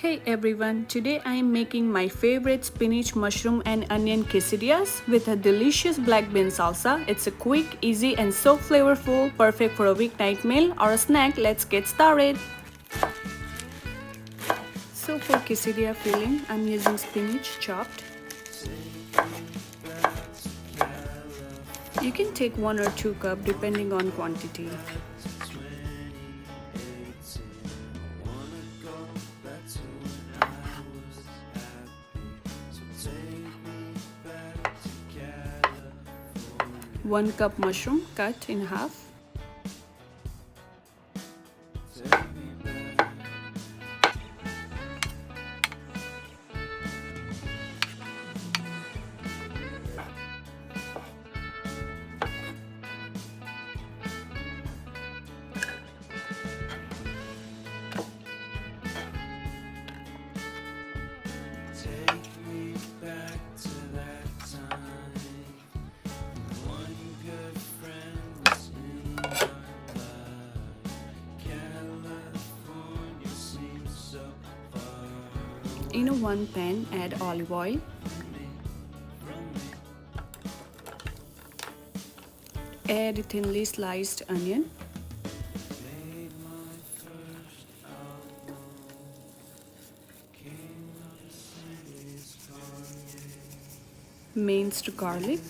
Hey everyone, today I am making my favorite spinach, mushroom and onion quesadillas with a delicious black bean salsa. It's a quick, easy and so flavorful, perfect for a weeknight meal or a snack. Let's get started. So for quesadilla filling, I'm using spinach chopped. You can take 1 or 2 cups depending on quantity. One cup mushroom cut in half. In one pan, add olive oil. Add thinly sliced onion. Minced garlic.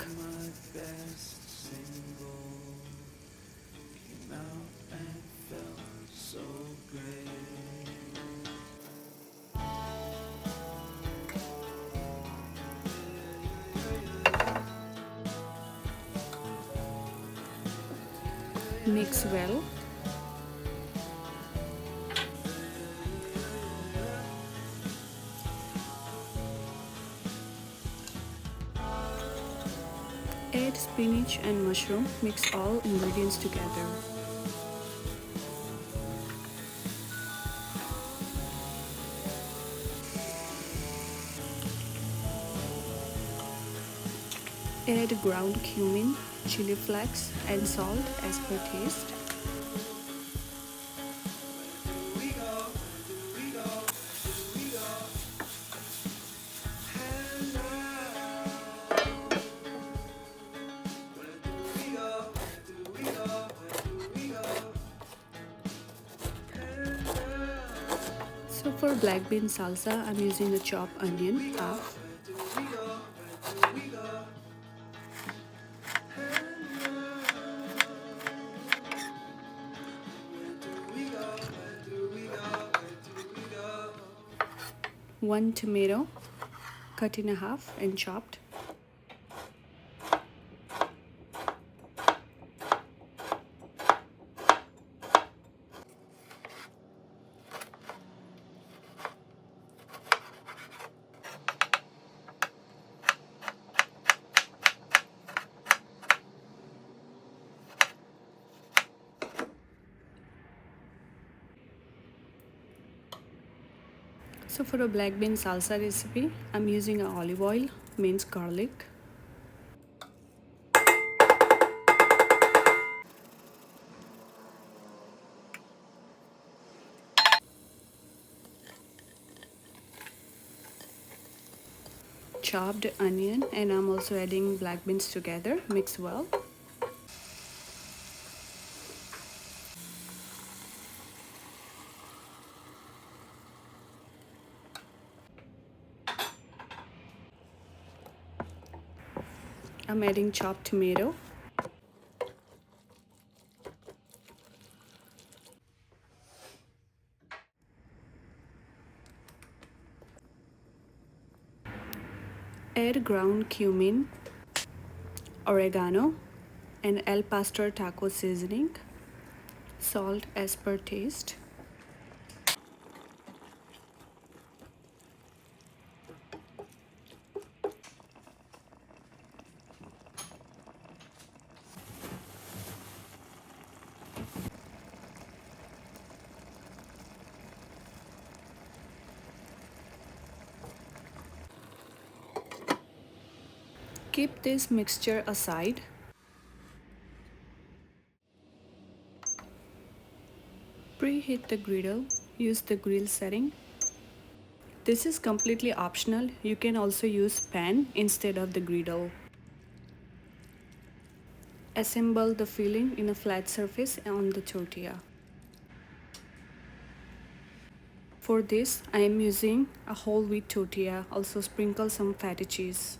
Mix well. Add spinach and mushroom. Mix all ingredients together. Add ground cumin, chili flakes and salt as per taste. So for black bean salsa, I'm using a chopped onion, half. One tomato, cut in half and chopped. So for a black bean salsa recipe, I'm using a olive oil, minced garlic, chopped onion, and I'm also adding black beans together. Mix well. I'm adding chopped tomato. Add ground cumin, oregano, and El Pastor taco seasoning. Salt as per taste. Keep this mixture aside. Preheat the griddle. Use the grill setting. This is completely optional. You can also use pan instead of the griddle. Assemble the filling in a flat surface on the tortilla. For this, I am using a whole wheat tortilla. Also sprinkle some feta cheese.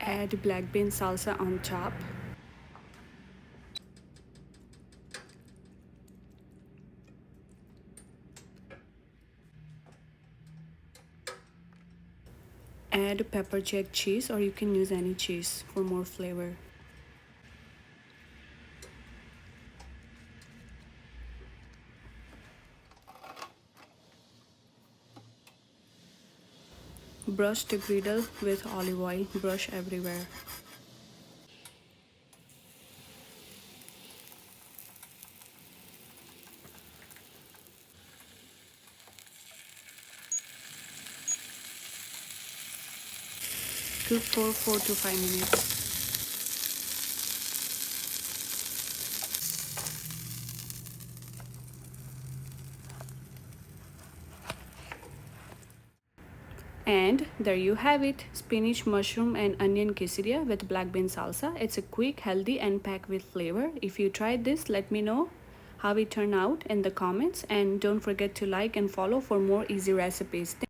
Add black bean salsa on top. Add pepper jack cheese, or you can use any cheese for more flavor. Brush the griddle with olive oil. Brush everywhere. Cook for 4 to 5 minutes. And there you have it, spinach, mushroom and onion quesadilla with black bean salsa. It's a quick, healthy and packed with flavor. If you tried this, let me know how it turned out in the comments, and don't forget to like and follow for more easy recipes.